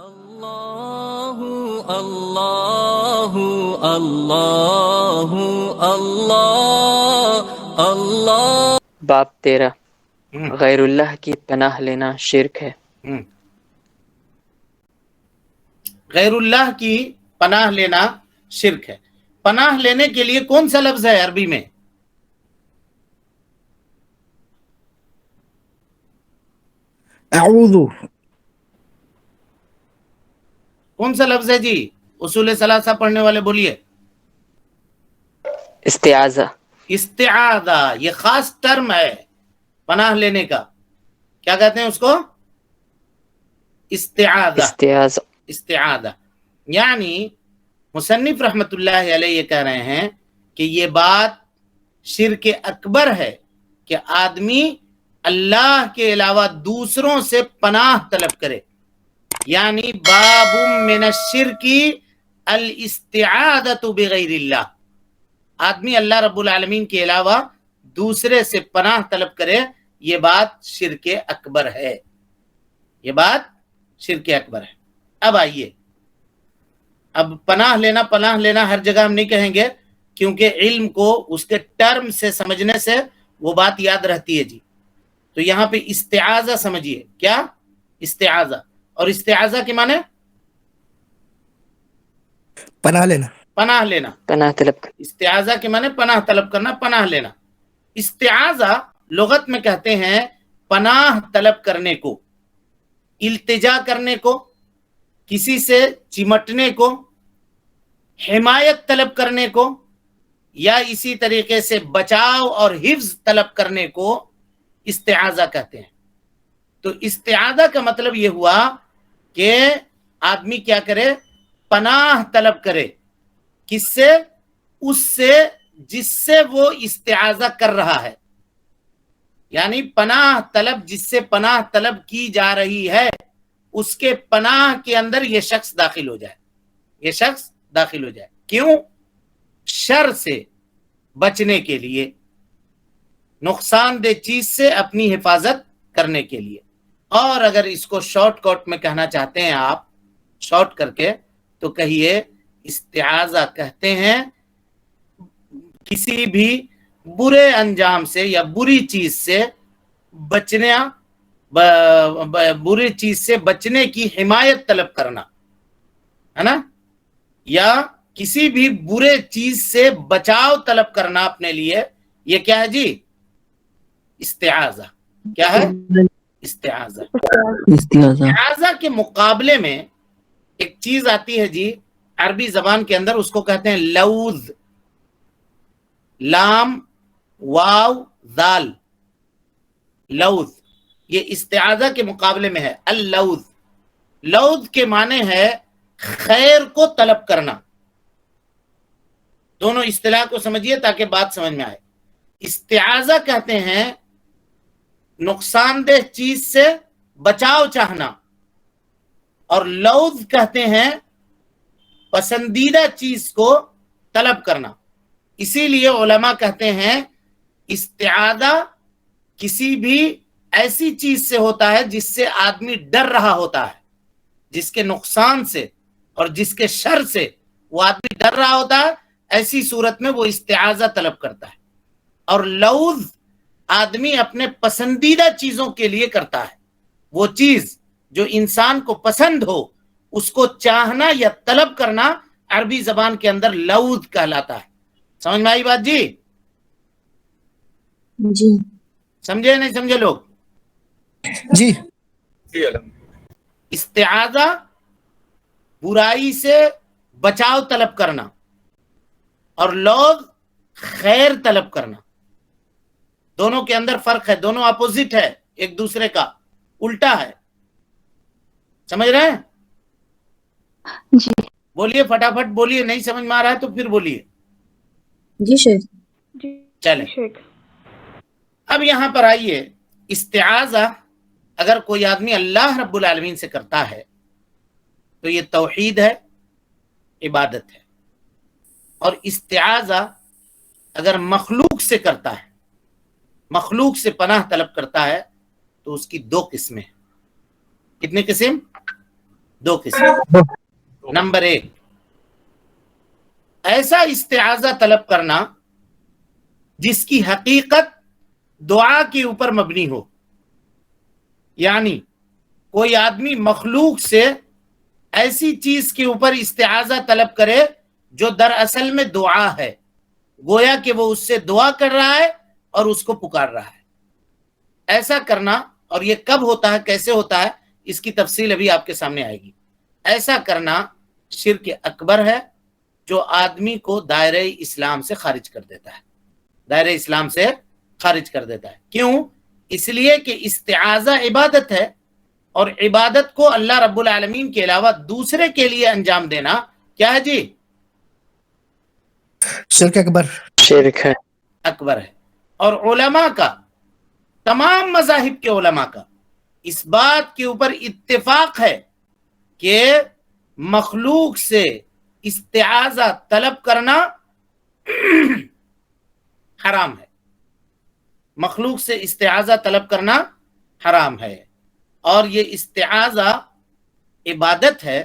اللہ اللہ اللہ اللہ اللہ۔ باب 13 غیر اللہ کی پناہ لینا شرک ہے۔ غیر اللہ کی پناہ لینا شرک ہے۔ پناہ لینے کے لیے کون سا لفظ ہے عربی میں؟ اعوذ۔ کون سا لفظ ہے جی؟ اصول ثلاثہ پڑھنے والے بولیے۔ استعاذہ۔ استعاذہ، یہ خاص ٹرم ہے پناہ لینے کا۔ کیا کہتے ہیں اس کو؟ استعاذہ۔ استعاذہ استعاذہ یعنی مصنف رحمت اللہ علیہ یہ کہہ رہے ہیں کہ یہ بات شرک اکبر ہے کہ آدمی اللہ کے علاوہ دوسروں سے پناہ طلب کرے، یعنی باب من الشرک الاستعاذۃ بغیر اللہ، آدمی اللہ رب العالمین کے علاوہ دوسرے سے پناہ طلب کرے، یہ بات شرک اکبر ہے، یہ بات شرک اکبر ہے۔ اب آئیے، اب پناہ لینا ہر جگہ ہم نہیں کہیں گے، کیونکہ علم کو اس کے ٹرم سے سمجھنے سے وہ بات یاد رہتی ہے جی۔ تو یہاں پہ استعاذہ سمجھیے، کیا؟ استعاذہ، اور استعاذہ کے معنی پناہ لینا۔ پناہ لینا۔ پناہ طلب کر۔ استعاذہ کے معنی پناہ طلب کرنا، پناہ لینا۔ استعاذہ لغت میں کہتے ہیں پناہ طلب کرنے کو، التجا کرنے کو، کسی سے چمٹنے کو، حمایت طلب کرنے کو، یا اسی طریقے سے بچاؤ اور حفظ طلب کرنے کو استعاذہ کہتے ہیں۔ تو استعاذہ کا مطلب یہ ہوا کہ آدمی کیا کرے؟ پناہ طلب کرے، کس سے؟ اس سے جس سے وہ استعاذہ کر رہا ہے، یعنی پناہ طلب، جس سے پناہ طلب کی جا رہی ہے اس کے پناہ کے اندر یہ شخص داخل ہو جائے، یہ شخص داخل ہو جائے۔ کیوں؟ شر سے بچنے کے لیے، نقصان دہ چیز سے اپنی حفاظت کرنے کے لیے۔ اور اگر اس کو شارٹ کٹ میں کہنا چاہتے ہیں آپ، شارٹ کر کے، تو کہیے استعاذہ کہتے ہیں کسی بھی برے انجام سے یا بری چیز سے بچنا، بری چیز سے بچنے کی حمایت طلب کرنا، ہے نا، یا کسی بھی برے چیز سے بچاؤ طلب کرنا اپنے لیے، یہ کیا ہے جی؟ استعاذہ۔ کیا ہے؟ استعاذہ۔ استعاذہ کے مقابلے میں ایک چیز آتی ہے جی عربی زبان کے اندر، اس کو کہتے ہیں لوذ، لام واو ذال، لوذ، یہ استعاذہ کے مقابلے میں ہے اللوذ۔ لوذ کے معنی ہے خیر کو طلب کرنا۔ دونوں اصطلاح کو سمجھیے تاکہ بات سمجھ میں آئے۔ استعاذہ کہتے ہیں نقصان دہ چیز سے بچاؤ چاہنا، اور لوذ کہتے ہیں پسندیدہ چیز کو طلب کرنا۔ اسی لیے علماء کہتے ہیں استعاذہ کسی بھی ایسی چیز سے ہوتا ہے جس سے آدمی ڈر رہا ہوتا ہے، جس کے نقصان سے اور جس کے شر سے وہ آدمی ڈر رہا ہوتا ہے، ایسی صورت میں وہ استعاذہ طلب کرتا ہے۔ اور لوذ آدمی اپنے پسندیدہ چیزوں کے لیے کرتا ہے، وہ چیز جو انسان کو پسند ہو اس کو چاہنا یا طلب کرنا عربی زبان کے اندر لوذ کہلاتا ہے۔ سمجھ میں آئی بات جی؟ جی سمجھے نہیں سمجھے لوگ؟ جی۔ استعاذہ برائی سے بچاؤ طلب کرنا، اور لوذ خیر طلب کرنا۔ دونوں کے اندر فرق ہے، دونوں اپوزٹ ہے ایک دوسرے کا، الٹا ہے۔ سمجھ رہے ہیں؟ جی بولیے فٹافٹ بولیے، نہیں سمجھ میں آ رہا ہے تو پھر بولیے۔ جی شیخ۔ چلیں اب یہاں پر آئیے، استعاذہ اگر کوئی آدمی اللہ رب العالمین سے کرتا ہے تو یہ توحید ہے، عبادت ہے۔ اور استعاذہ اگر مخلوق سے کرتا ہے، مخلوق سے پناہ طلب کرتا ہے، تو اس کی دو قسمیں ہیں۔ کتنی قسم؟ دو قسم. نمبر 1 ایسا استعاذہ طلب کرنا جس کی حقیقت دعا کے اوپر مبنی ہو. یعنی کوئی آدمی مخلوق سے ایسی چیز کے اوپر استعاذہ طلب کرے جو دراصل میں دعا ہے، گویا کہ وہ اس سے دعا کر رہا ہے اور اس کو پکار رہا ہے. ایسا کرنا، اور یہ کب ہوتا ہے، کیسے ہوتا ہے، اس کی تفصیل ابھی آپ کے سامنے آئے گی. ایسا کرنا شرک اکبر ہے جو آدمی کو دائرہ اسلام سے خارج کر دیتا ہے، دائرہ اسلام سے خارج کر دیتا ہے. کیوں؟ اس لیے کہ استعاذہ عبادت ہے، اور عبادت کو اللہ رب العالمین کے علاوہ دوسرے کے لیے انجام دینا کیا ہے جی؟ شرک اکبر. شرک ہے. اکبر ہے. اور علماء کا، تمام مذاہب کے علماء کا اس بات کے اوپر اتفاق ہے کہ مخلوق سے استعاذہ طلب کرنا حرام ہے. مخلوق سے استعاذہ طلب کرنا حرام ہے، اور یہ استعاذہ عبادت ہے.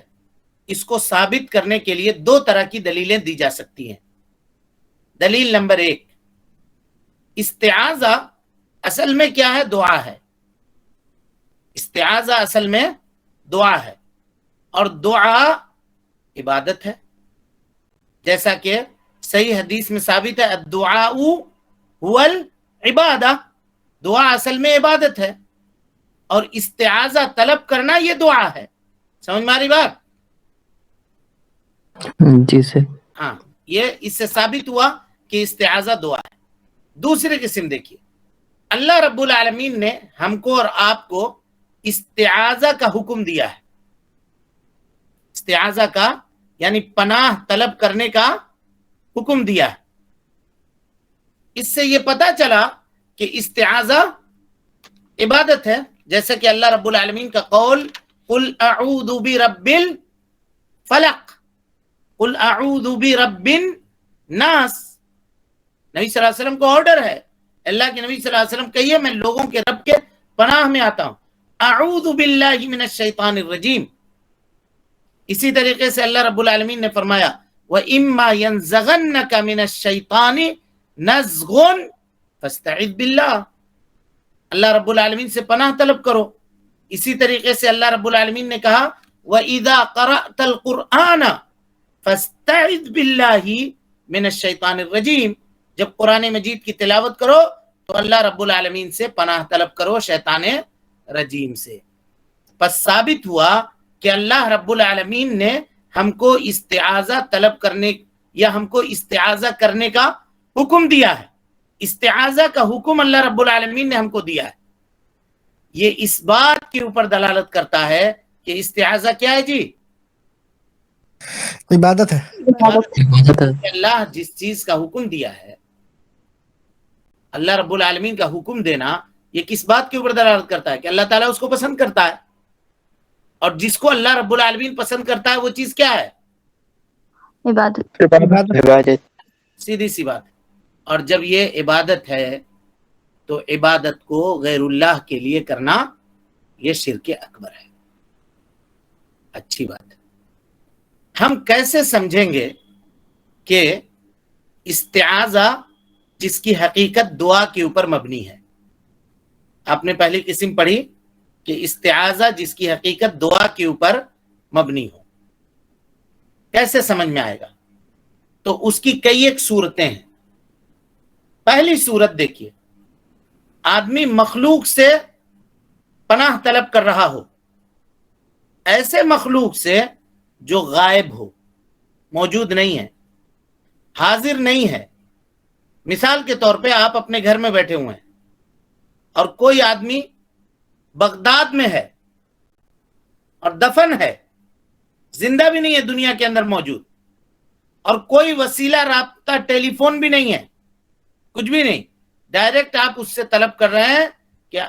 اس کو ثابت کرنے کے لیے 2 طرح کی دلیلیں دی جا سکتی ہیں. دلیل نمبر 1، استعاذہ اصل میں کیا ہے؟ دعا ہے. استعاذہ اصل میں دعا ہے، اور دعا عبادت ہے. جیسا کہ صحیح حدیث میں ثابت ہے، الدعاء هو العبادہ، دعا اصل میں عبادت ہے، اور استعاذہ طلب کرنا یہ دعا ہے. سمجھ میں آ رہی بات؟ جی سر. ہاں، یہ اس سے ثابت ہوا کہ استعاذہ دعا ہے. دوسری قسم دیکھیے، اللہ رب العالمین نے ہم کو اور آپ کو استعاذہ کا حکم دیا ہے. استعاذہ کا یعنی پناہ طلب کرنے کا حکم دیا ہے. اس سے یہ پتہ چلا کہ استعاذہ عبادت ہے، جیسا کہ اللہ رب العالمین کا قول قل اعوذ برب الفلق، قل اعوذ برب الناس. نبی صلی اللہ علیہ وسلم کو آرڈر ہے، اللہ کے نبی صلی اللہ علیہ وسلم کہیے میں لوگوں کے رب کے پناہ میں آتا ہوں، اعوذ باللہ من الشیطان الرجیم. اسی طریقے سے اللہ رب العالمین نے فرمایا وَإِمَّا يَنزَغَنَّكَ مِنَ الشَّيْطَانِ نَزْغٌ فَاسْتَعِذْ بِاللَّهِ، اللہ رب العالمین سے پناہ طلب کرو. اسی طریقے سے اللہ رب العالمین نے کہا وَإِذَا قَرَأْتَ الْقُرْآنَ فَاسْتَعِذْ بِاللَّهِ مِنَ الشَّيْطَانِ الرَّجِيمِ، جب قرآن مجید کی تلاوت کرو تو اللہ رب العالمین سے پناہ طلب کرو شیطان رجیم سے. پس ثابت ہوا کہ اللہ رب العالمین نے ہم کو استعاذہ طلب کرنے یا ہم کو استعاذہ کرنے کا حکم دیا ہے. استعاذہ کا حکم اللہ رب العالمین نے ہم کو دیا ہے. یہ اس بات کے اوپر دلالت کرتا ہے کہ استعاذہ کیا ہے جی؟ عبادت ہے. اللہ جس چیز کا حکم دیا ہے، اللہ رب العالمین کا حکم دینا، یہ کس بات کے اوپر دلالت کرتا ہے؟ کہ اللہ تعالیٰ اس کو پسند کرتا ہے، اور جس کو اللہ رب العالمین پسند کرتا ہے وہ چیز کیا ہے؟ عبادت. عبادت. سیدھی سی بات. اور جب یہ عبادت ہے تو عبادت کو غیر اللہ کے لیے کرنا یہ شرک اکبر ہے. اچھی بات. ہم کیسے سمجھیں گے کہ استعاذہ جس کی حقیقت دعا کے اوپر مبنی ہے؟ آپ نے پہلی قسم پڑھی کہ استعاذہ جس کی حقیقت دعا کے اوپر مبنی ہو. کیسے سمجھ میں آئے گا؟ تو اس کی کئی ایک صورتیں ہیں. پہلی صورت دیکھیے، آدمی مخلوق سے پناہ طلب کر رہا ہو، ایسے مخلوق سے جو غائب ہو، موجود نہیں ہے، حاضر نہیں ہے. مثال کے طور پہ آپ اپنے گھر میں بیٹھے ہوئے ہیں اور کوئی آدمی بغداد میں ہے اور دفن ہے، زندہ بھی نہیں ہے دنیا کے اندر موجود، اور کوئی وسیلہ رابطہ ٹیلی فون بھی نہیں ہے، کچھ بھی نہیں. ڈائریکٹ آپ اس سے طلب کر رہے ہیں کہ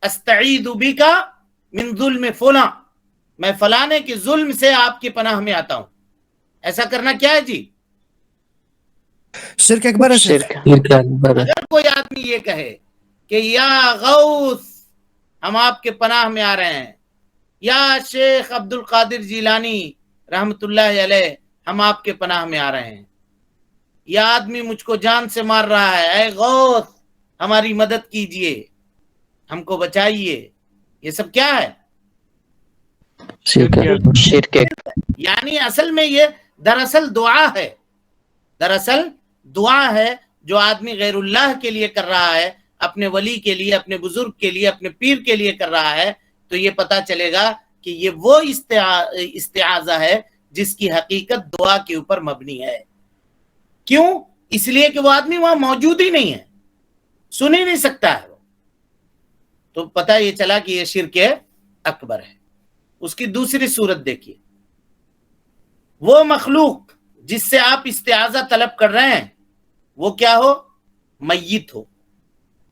استعیذ بک من ظلم فلاں، میں فلانے کے ظلم سے آپ کی پناہ میں آتا ہوں. ایسا کرنا کیا ہے جی؟ شرک اکبر ہے. شرک. اگر کوئی آدمی یہ کہے کہ یا غوث ہم آپ کے پناہ میں آ رہے ہیں، یا شیخ عبد القادر جیلانی رحمت اللہ علیہ ہم آپ کے پناہ میں آ رہے ہیں، یہ آدمی مجھ کو جان سے مار رہا ہے، اے غوث ہماری مدد کیجئے، ہم کو بچائیے، یہ سب کیا ہے؟ شرک ہے۔ یعنی اصل میں یہ دراصل دعا ہے، دراصل دعا ہے جو آدمی غیر اللہ کے لیے کر رہا ہے، اپنے ولی کے لیے، اپنے بزرگ کے لیے، اپنے پیر کے لیے کر رہا ہے، تو یہ پتا چلے گا کہ یہ وہ استعاذہ ہے جس کی حقیقت دعا کے اوپر مبنی ہے۔ کیوں؟ اس لیے کہ وہ آدمی وہاں موجود ہی نہیں ہے، سن ہی نہیں سکتا ہے، تو پتہ یہ چلا کہ یہ شرک اکبر ہے۔ اس کی دوسری صورت دیکھیے، وہ مخلوق جس سے آپ استعاذہ طلب کر رہے ہیں وہ کیا ہو؟ میت ہو،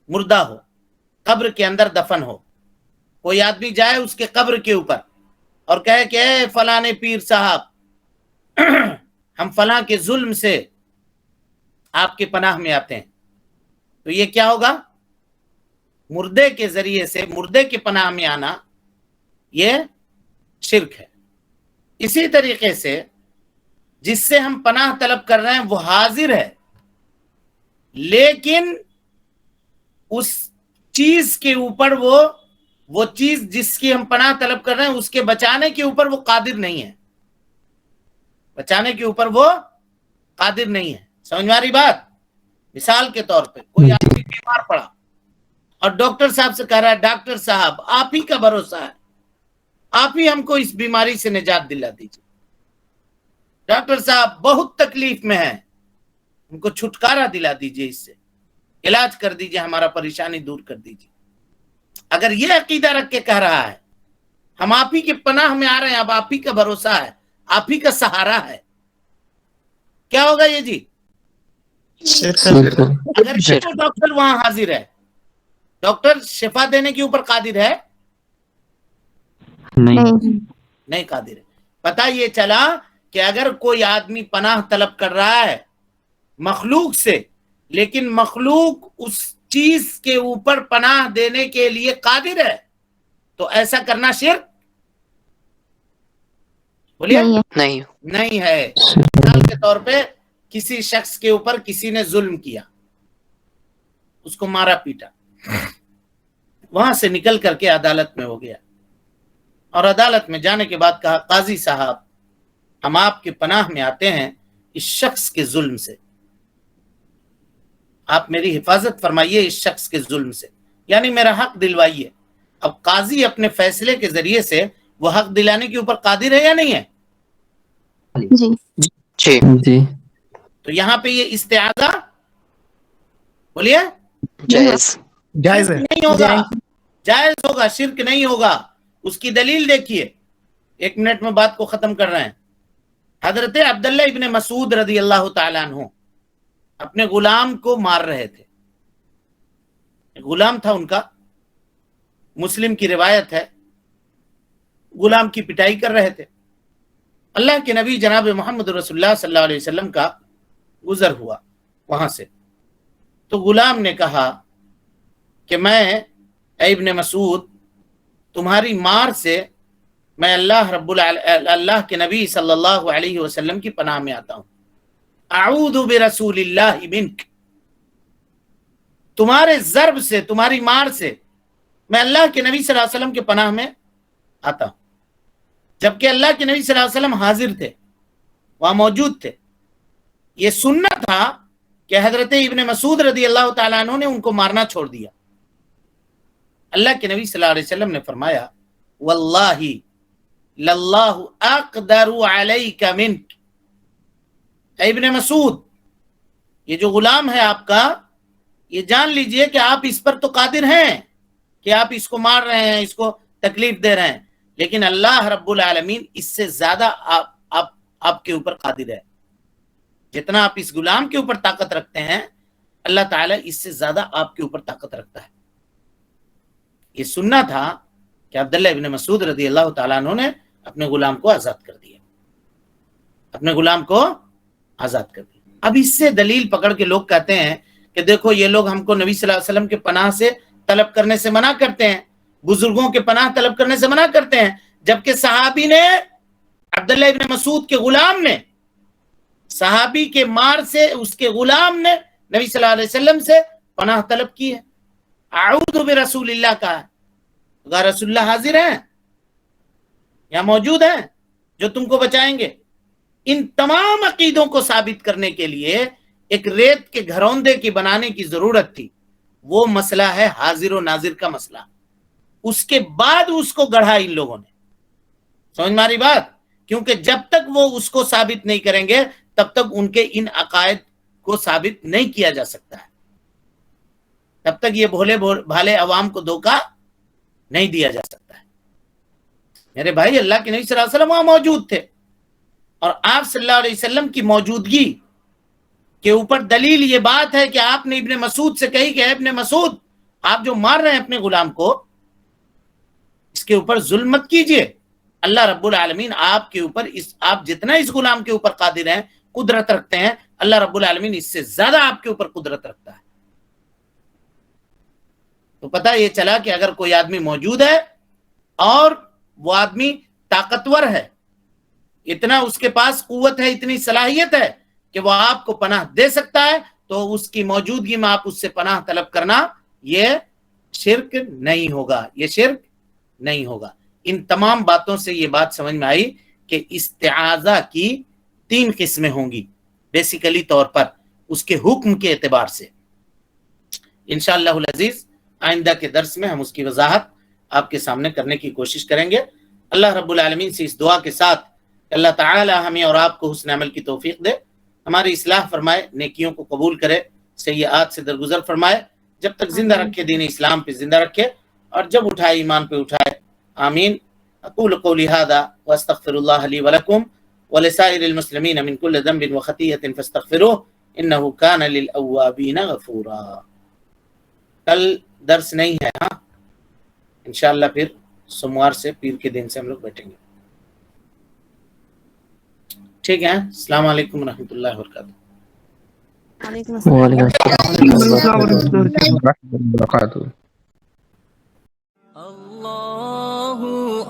مردہ ہو، قبر کے اندر دفن ہو۔ کوئی آدمی جائے اس کے قبر کے اوپر اور کہے کہ اے فلاں پیر صاحب ہم فلاں کے ظلم سے آپ کے پناہ میں آتے ہیں، تو یہ کیا ہوگا؟ مردے کے ذریعے سے مردے کے پناہ میں آنا یہ شرک ہے۔ اسی طریقے سے جس سے ہم پناہ طلب کر رہے ہیں وہ حاضر ہے، لیکن اس چیز کے اوپر وہ چیز جس کی ہم پناہ طلب کر رہے ہیں اس کے بچانے کے اوپر وہ قادر نہیں ہے، بچانے کے اوپر وہ قادر نہیں ہے۔ سمجھ میں آ رہی بات؟ مثال کے طور پہ کوئی آدمی بیمار پڑا اور ڈاکٹر صاحب سے کہہ رہا ہے ڈاکٹر صاحب آپ ہی کا بھروسہ ہے، آپ ہی ہم کو اس بیماری سے نجات دلا دیجیے، ڈاکٹر صاحب بہت تکلیف میں ہے، ہم کو چھٹکارا دلا دیجیے، اس سے علاج کر دیجیے، ہمارا پریشانی دور کر دیجیے۔ اگر یہ عقیدہ رکھ کے کہہ رہا ہے ہم آپ ہی کے پناہ میں آ رہے ہیں، اب آپ ہی کا بھروسہ ہے، آپ ہی کا سہارا ہے، کیا ہوگا یہ جی؟ اگر ڈاکٹر وہاں حاضر ہے، ڈاکٹر شفا دینے کے اوپر قادر ہے؟ نہیں قادر ہے۔ پتہ یہ چلا کہ اگر کوئی آدمی پناہ طلب کر رہا ہے مخلوق سے، لیکن مخلوق اس چیز کے اوپر پناہ دینے کے لیے قادر ہے، تو ایسا کرنا شرک بولیے نہیں ہے۔ مثال کے طور پہ کسی شخص کے اوپر کسی نے ظلم کیا، اس کو مارا پیٹا، وہاں سے نکل کر کے عدالت میں ہو گیا، اور عدالت میں جانے کے بعد کہا قاضی صاحب ہم آپ کے پناہ میں آتے ہیں اس شخص کے ظلم سے، آپ میری حفاظت فرمائیے اس شخص کے ظلم سے، یعنی میرا حق دلوائیے۔ اب قاضی اپنے فیصلے کے ذریعے سے وہ حق دلانے کے اوپر قادر ہے یا نہیں ہے؟ جی تو یہاں پہ یہ استعاذہ بولیے جائز ہے، نہیں ہوگا، جائز ہوگا، شرک نہیں ہوگا۔ اس کی دلیل دیکھیے، 1 منٹ میں بات کو ختم کر رہے ہیں۔ حضرت عبداللہ ابن مسعود رضی اللہ تعالیٰ عنہ اپنے غلام کو مار رہے تھے، غلام تھا ان کا، مسلم کی روایت ہے، غلام کی پٹائی کر رہے تھے۔ اللہ کے نبی جناب محمد رسول اللہ صلی اللہ علیہ وسلم کا گزر ہوا وہاں سے، تو غلام نے کہا کہ میں اے ابن مسعود تمہاری مار سے میں اللہ کے نبی صلی اللہ علیہ وسلم کی پناہ میں آتا ہوں، اعوذ برسول اللہ منک، تمہارے ضرب سے، تمہاری مار سے میں اللہ کے نبی صلی اللہ علیہ وسلم کے پناہ میں آتا ہوں۔ جبکہ اللہ کے نبی صلی اللہ علیہ وسلم حاضر تھے، وہاں موجود تھے۔ یہ سننا تھا کہ حضرت ابن مسعود رضی اللہ تعالیٰ عنہ نے ان کو مارنا چھوڑ دیا۔ اللہ کے نبی صلی اللہ علیہ وسلم نے فرمایا واللہ للہ اقدر علیک منک، اے ابن مسعود یہ جو غلام ہے آپ کا، یہ جان لیجئے کہ آپ اس پر تو قادر ہیں کہ آپ اس کو مار رہے ہیں، اس کو تکلیف دے رہے ہیں، لیکن اللہ رب العالمین اس سے زیادہ آپ کے اوپر قادر ہے۔ جتنا آپ اس غلام کے اوپر طاقت رکھتے ہیں، اللہ تعالیٰ اس سے زیادہ آپ کے اوپر طاقت رکھتا ہے۔ یہ سننا تھا کہ عبداللہ ابن مسعود رضی اللہ تعالیٰ عنہ نے اپنے غلام کو آزاد کر دیا، اپنے غلام کو آزاد کر دیا۔ اب اس سے دلیل پکڑ کے لوگ کہتے ہیں کہ دیکھو یہ لوگ ہم کو نبی صلی اللہ علیہ وسلم کے پناہ سے طلب کرنے سے منع کرتے ہیں، بزرگوں کے پناہ طلب کرنے سے منع کرتے ہیں، جبکہ صحابی نے عبداللہ ابن مسعود کے غلام نے صحابی کے مار سے اس کے غلام نے نبی صلی اللہ علیہ وسلم سے پناہ طلب کی ہے. اعوذ برسول اللہ کا ہے. اگر رسول اللہ حاضر ہیں یا موجود ہیں جو تم کو بچائیں گے. ان تمام عقیدوں کو ثابت کرنے کے لیے ایک ریت کے گھروندے کی بنانے کی ضرورت تھی. وہ مسئلہ ہے حاضر و ناظر کا مسئلہ. اس کے بعد اس کو گڑھا ان لوگوں نے. سمجھ ماری بات؟ کیونکہ جب تک وہ اس کو ثابت نہیں کریں گے تب تک ان کے ان عقائد کو ثابت نہیں کیا جا سکتا ہے. تب تک یہ بھولے بھالے عوام کو دھوکہ نہیں دیا جا سکتا ہے. میرے بھائی، اللہ کے نبی صلی اللہ علیہ وسلم وہاں موجود تھے، اور آپ صلی اللہ علیہ وسلم کی موجودگی کے اوپر دلیل یہ بات ہے کہ آپ نے ابن مسعود سے کہی کہ اے ابن مسعود، آپ جو مار رہے ہیں اپنے غلام کو، اس کے اوپر ظلم مت کیجئے. اللہ رب العالمین آپ کے اوپر آپ جتنا اس غلام کے اوپر قادر ہیں، قدرت رکھتے ہیں، اللہ رب العالمین اس سے زیادہ آپ کے اوپر قدرت رکھتا ہے. تو پتہ یہ چلا کہ اگر کوئی آدمی موجود ہے اور وہ آدمی طاقتور ہے، اتنا اس کے پاس قوت ہے، اتنی صلاحیت ہے کہ وہ آپ کو پناہ دے سکتا ہے، تو اس کی موجودگی میں آپ اس سے پناہ طلب کرنا یہ شرک نہیں ہوگا. یہ شرک نہیں ہوگا. ان تمام باتوں سے یہ بات سمجھ میں آئی کہ استعاذہ کی 3 قسمیں ہوں گی بیسیکلی طور پر اس کے حکم کے اعتبار سے. انشاءاللہ العزیز آئندہ کے درس میں ہم اس کی وضاحت آپ کے سامنے کرنے کی کوشش کریں گے. اللہ رب العالمین سے اس دعا کے ساتھ اللہ تعالی ہمیں اور آپ کو حسن عمل کی توفیق دے، ہماری اصلاح فرمائے، نیکیوں کو قبول کرے، سیئات سے درگزر فرمائے، جب تک زندہ رکھے دین اسلام پہ زندہ رکھے، اور جب اٹھائے ایمان پہ اٹھائے. آمین. اقول قولی هذا واستغفر الله لي ولكم ولسائر المسلمين من كل ذنب وخطيئة فاستغفروه انه كان للأوابين غفورا. کل درس نہیں ہے، ہاں انشاءاللہ پھر سوموار سے پیر کے دن سے ہم لوگ بیٹھیں گے. ٹھیک ہے. السلام علیکم ورحمۃ اللہ وبرکاتہ. وعلیکم السلام ورحمۃ اللہ وبرکاتہ. اللہ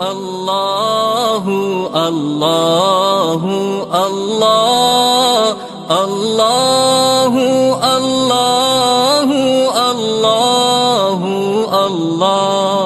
اللہ اللہ اللہ اللہ اللہ اللہ اللہ